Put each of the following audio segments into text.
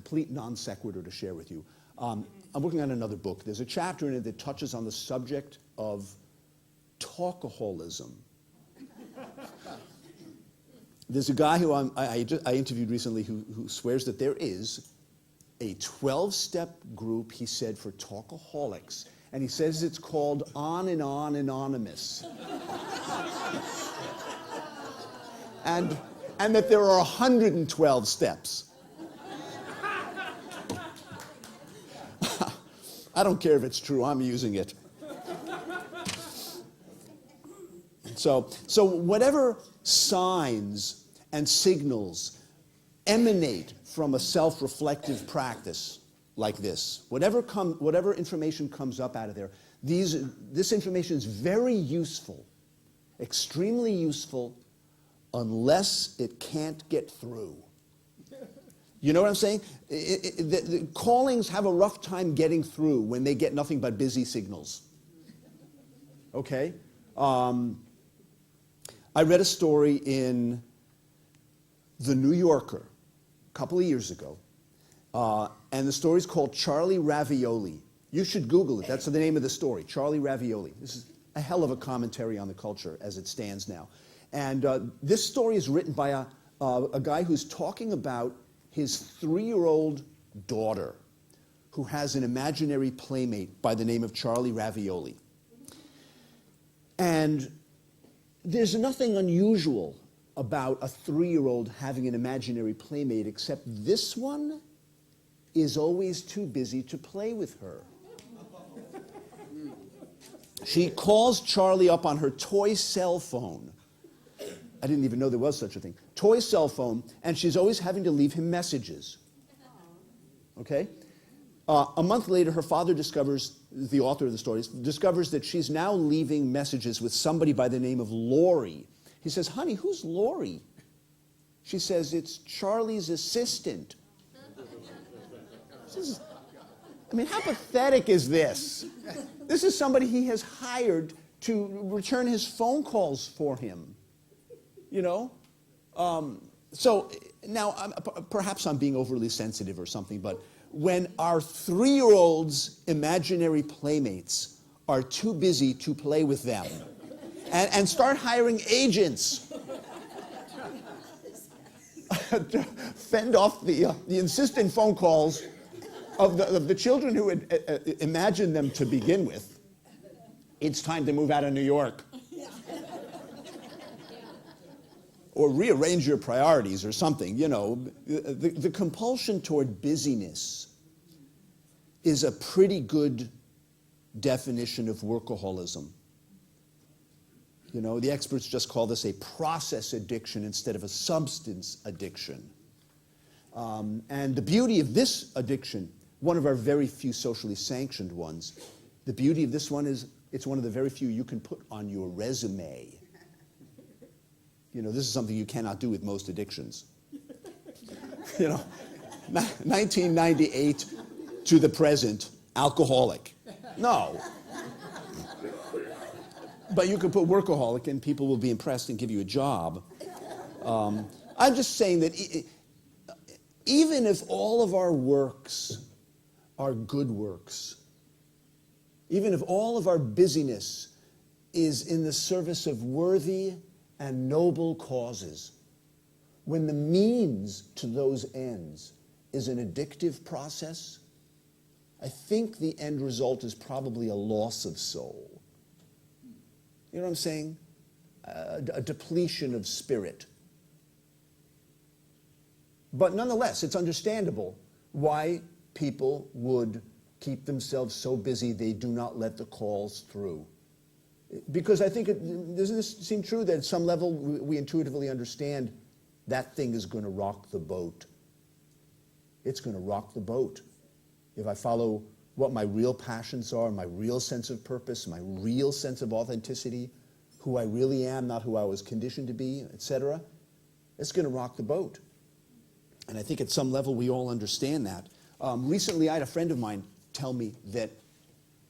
complete non sequitur to share with you. I'm working on another book. There's a chapter in it that touches on the subject of talkaholism. There's a guy who I interviewed recently who swears that there is a 12-step group, he said, for talkaholics. And he says it's called On and On Anonymous. and that there are 112 steps. I don't care if it's true, I'm using it. So whatever signs and signals emanate from a self-reflective practice like this, whatever information comes up out of there, this information is very useful, extremely useful, unless it can't get through. You know what I'm saying? The callings have a rough time getting through when they get nothing but busy signals. Okay? I read a story in The New Yorker a couple of years ago, and the story is called Charlie Ravioli. You should Google it. That's the name of the story, Charlie Ravioli. This is a hell of a commentary on the culture as it stands now. And this story is written by a guy who's talking about his 3-year-old daughter who has an imaginary playmate by the name of Charlie Ravioli. And there's nothing unusual about a 3-year-old having an imaginary playmate, except this one is always too busy to play with her. She calls Charlie up on her toy cell phone. I didn't even know there was such a thing. Toy cell phone, and she's always having to leave him messages. Okay? A month later, her father discovers, the author of the story, discovers that she's now leaving messages with somebody by the name of Lori. He says, "Honey, who's Lori?" She says, "It's Charlie's assistant." How pathetic is this? This is somebody he has hired to return his phone calls for him. You know? So now, perhaps I'm being overly sensitive or something, but when our 3-year-olds' imaginary playmates are too busy to play with them and start hiring agents to fend off the insistent phone calls of the children who had imagined them to begin with, it's time to move out of New York. Or rearrange your priorities or something, you know. The compulsion toward busyness is a pretty good definition of workaholism. You know, the experts just call this a process addiction instead of a substance addiction. And the beauty of this addiction, one of our very few socially sanctioned ones, the beauty of this one is it's one of the very few you can put on your resume. You know, this is something you cannot do with most addictions. You know, 1998 to the present, alcoholic. No. But you can put workaholic and people will be impressed and give you a job. I'm just saying that even if all of our works are good works, even if all of our busyness is in the service of worthy and noble causes, when the means to those ends is an addictive process, I think the end result is probably a loss of soul. You know what I'm saying? A depletion of spirit. But nonetheless, it's understandable why people would keep themselves so busy they do not let the calls through. Because I think, doesn't this seem true that at some level we intuitively understand that thing is going to rock the boat? It's going to rock the boat. If I follow what my real passions are, my real sense of purpose, my real sense of authenticity, who I really am, not who I was conditioned to be, etc., it's going to rock the boat. And I think at some level we all understand that. Recently I had a friend of mine tell me that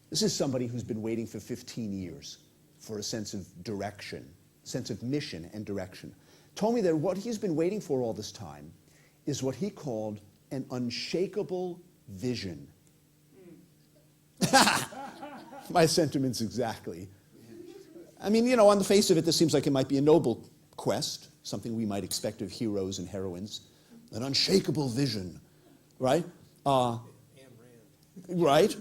this is somebody who's been waiting for 15 years for a sense of direction, sense of mission and direction. Told me that what he's been waiting for all this time is what he called an unshakable vision. My sentiments exactly. I mean, on the face of it, this seems like it might be a noble quest, something we might expect of heroes and heroines. An unshakable vision, right? Right?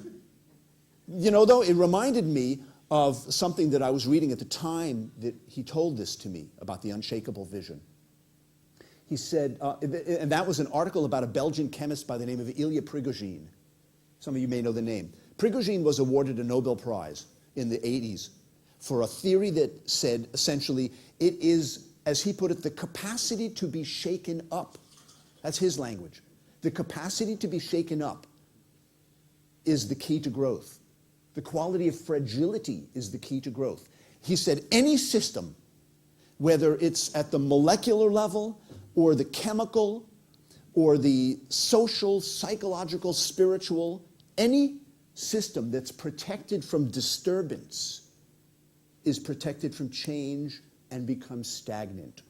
Though, it reminded me of something that I was reading at the time that he told this to me about the unshakable vision. He said, and that was an article about a Belgian chemist by the name of Ilya Prigogine. Some of you may know the name. Prigogine was awarded a Nobel Prize in the 80s for a theory that said, essentially, it is, as he put it, the capacity to be shaken up. That's his language. The capacity to be shaken up is the key to growth. The quality of fragility is the key to growth. He said any system, whether it's at the molecular level or the chemical or the social, psychological, spiritual, any system that's protected from disturbance is protected from change and becomes stagnant.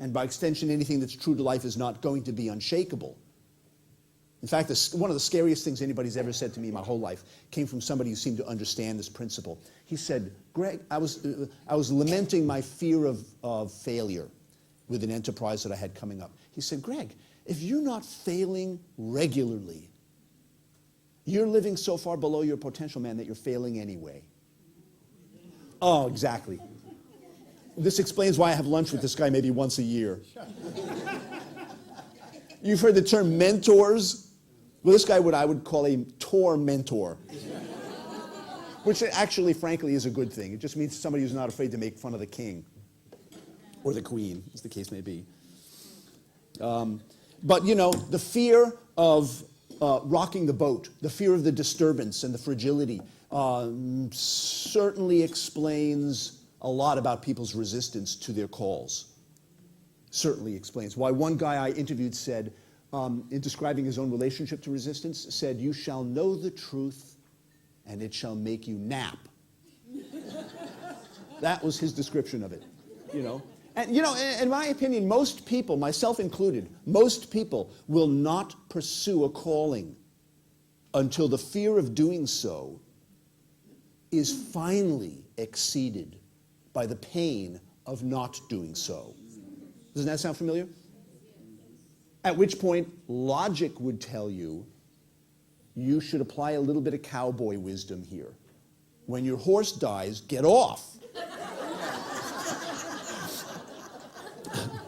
And by extension, anything that's true to life is not going to be unshakable. In fact, one of the scariest things anybody's ever said to me my whole life came from somebody who seemed to understand this principle. He said, Greg, I was lamenting my fear of failure with an enterprise that I had coming up. He said, Greg, if you're not failing regularly, you're living so far below your potential, man, that you're failing anyway. Oh, exactly. This explains why I have lunch with this guy maybe once a year. You've heard the term mentors? Well, this guy, what I would call a mentor, which actually, frankly, is a good thing. It just means somebody who's not afraid to make fun of the king or the queen, as the case may be. But, the fear of rocking the boat, the fear of the disturbance and the fragility certainly explains a lot about people's resistance to their calls. Certainly explains why one guy I interviewed said, in describing his own relationship to resistance, said, you shall know the truth and it shall make you nap. That was his description of it, And, in my opinion, most people, myself included, most people will not pursue a calling until the fear of doing so is finally exceeded by the pain of not doing so. Doesn't that sound familiar? At which point, logic would tell you, you should apply a little bit of cowboy wisdom here. When your horse dies, get off.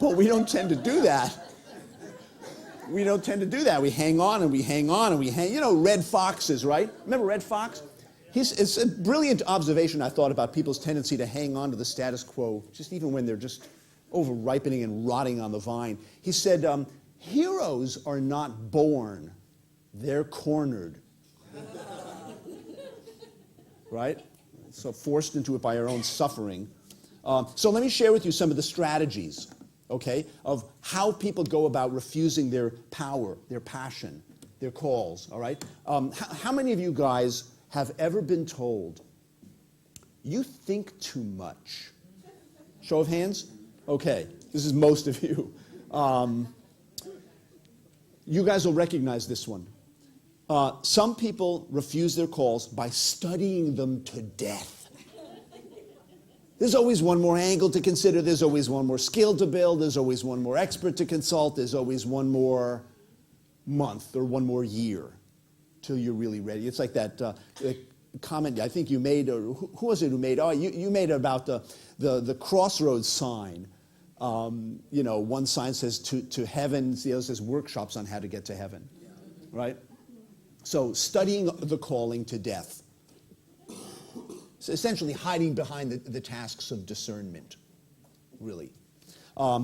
But we don't tend to do that. We don't tend to do that. We hang on and we hang on and we hang. Red foxes, right? Remember Red Fox? It's a brilliant observation, I thought, about people's tendency to hang on to the status quo, just even when they're just over-ripening and rotting on the vine. He said, heroes are not born, they're cornered. Right? So forced into it by our own suffering. So let me share with you some of the strategies, okay, of how people go about refusing their power, their passion, their calls, all right? How many of you guys have ever been told, you think too much? Show of hands? Okay, this is most of you. You guys will recognize this one. Some people refuse their calls by studying them to death. There's always one more angle to consider. There's always one more skill to build. There's always one more expert to consult. There's always one more month or one more year till you're really ready. It's like that comment I think you made, or who was it who made? Oh, you made it about the crossroads sign. One sign says to heaven, the other says workshops on how to get to heaven, right? So studying the calling to death. So essentially hiding behind the tasks of discernment, really.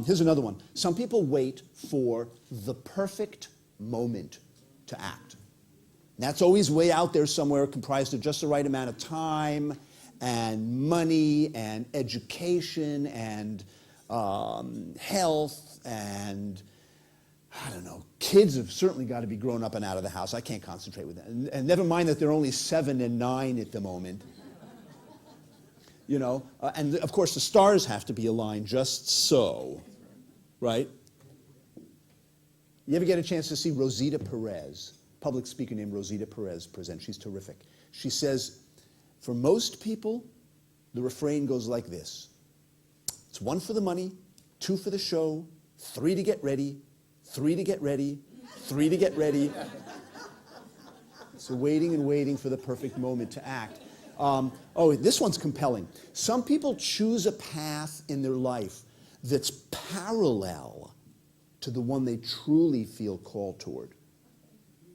Here's another one. Some people wait for the perfect moment to act. That's always way out there somewhere, comprised of just the right amount of time and money and education and health and, I don't know, kids have certainly got to be grown up and out of the house. I can't concentrate with that. And never mind that they're only 7 and 9 at the moment. And of course the stars have to be aligned just so, right? You ever get a chance to see Rosita Perez, public speaker named Rosita Perez, present? She's terrific. She says, for most people, the refrain goes like this. It's 1 for the money, 2 for the show, 3 to get ready, 3 to get ready, 3 to get ready. So waiting and waiting for the perfect moment to act. This one's compelling. Some people choose a path in their life that's parallel to the one they truly feel called toward.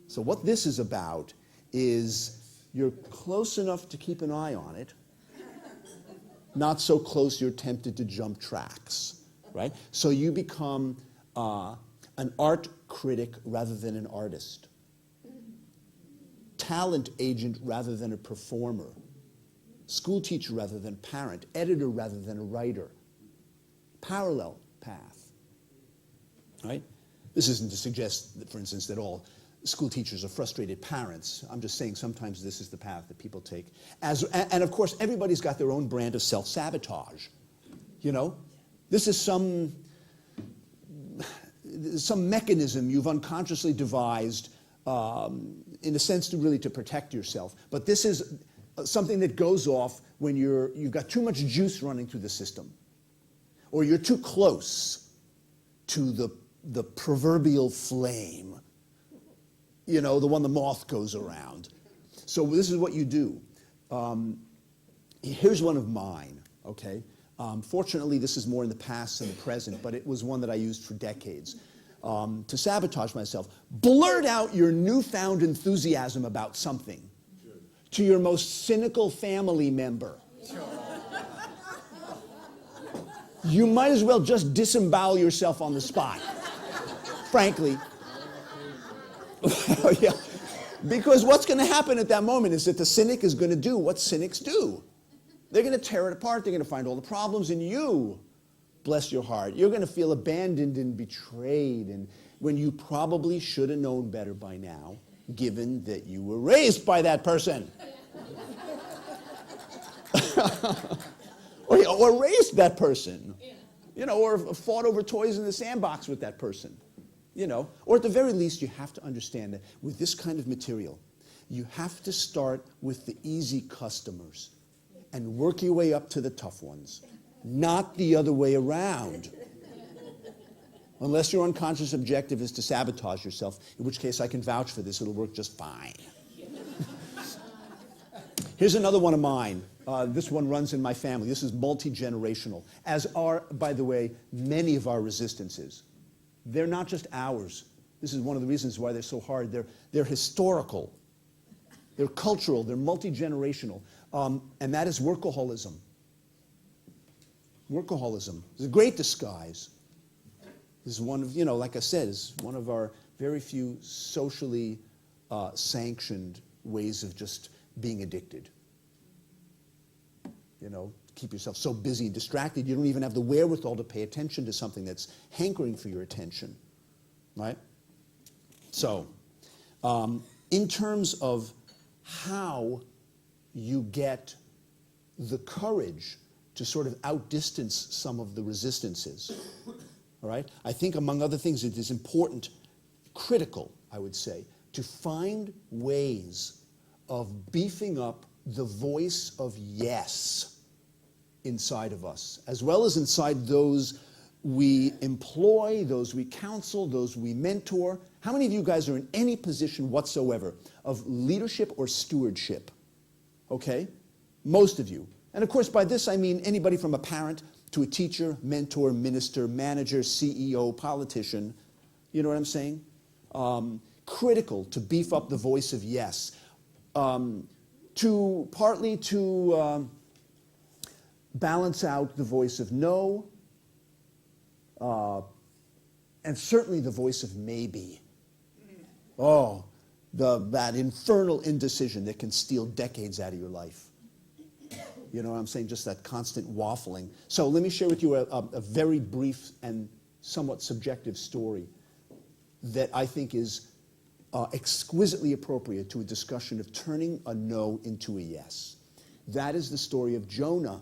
So what this is about is you're close enough to keep an eye on it, not so close you're tempted to jump tracks, right? So you become an art critic rather than an artist, talent agent rather than a performer, school teacher rather than parent, editor rather than a writer. Parallel path, right? This isn't to suggest that, for instance, that all school teachers are frustrated parents. I'm just saying sometimes this is the path that people take. And of course, everybody's got their own brand of self-sabotage. You know, this is some mechanism you've unconsciously devised in a sense to protect yourself. But this is something that goes off when you've got too much juice running through the system, or you're too close to the proverbial flame, you know, the one the moth goes around. So this is what you do. Here's one of mine, okay? Fortunately, this is more in the past than the present, but it was one that I used for decades. To sabotage myself. Blurt out your newfound enthusiasm about something to your most cynical family member. You might as well just disembowel yourself on the spot, frankly. Yeah. Because what's going to happen at that moment is that the cynic is going to do what cynics do. They're going to tear it apart. They're going to find all the problems, and you, bless your heart, you're going to feel abandoned and betrayed, and when you probably should have known better by now, given that you were raised by that person. or raised that person. You know, or fought over toys in the sandbox with that person. You know, or at the very least, you have to understand that with this kind of material, you have to start with the easy customers and work your way up to the tough ones, not the other way around. Unless your unconscious objective is to sabotage yourself, in which case I can vouch for this, it'll work just fine. Here's another one of mine. This one runs in my family. This is multi-generational, as are, by the way, many of our resistances. They're not just ours. This is one of the reasons why they're so hard. They're historical. They're cultural. They're multi-generational. And that is workaholism. Workaholism is a great disguise. This is one of, you know, like I said, is one of our very few socially sanctioned ways of just being addicted. You know, keep yourself so busy and distracted, you don't even have the wherewithal to pay attention to something that's hankering for your attention, right? So, in terms of how you get the courage to sort of outdistance some of the resistances, all right? I think, among other things, it is important, critical, I would say, to find ways of beefing up the voice of yes inside of us, as well as inside those we employ, those we counsel, those we mentor. How many of you guys are in any position whatsoever of leadership or stewardship? Okay? Most of you. And of course, by this I mean anybody from a parent to a teacher, mentor, minister, manager, CEO, politician. You know what I'm saying? Critical to beef up the voice of yes. Partly to balance out the voice of no, and certainly the voice of maybe. Oh, that infernal indecision that can steal decades out of your life. You know what I'm saying? Just that constant waffling. So let me share with you a very brief and somewhat subjective story that I think is exquisitely appropriate to a discussion of turning a no into a yes. That is the story of Jonah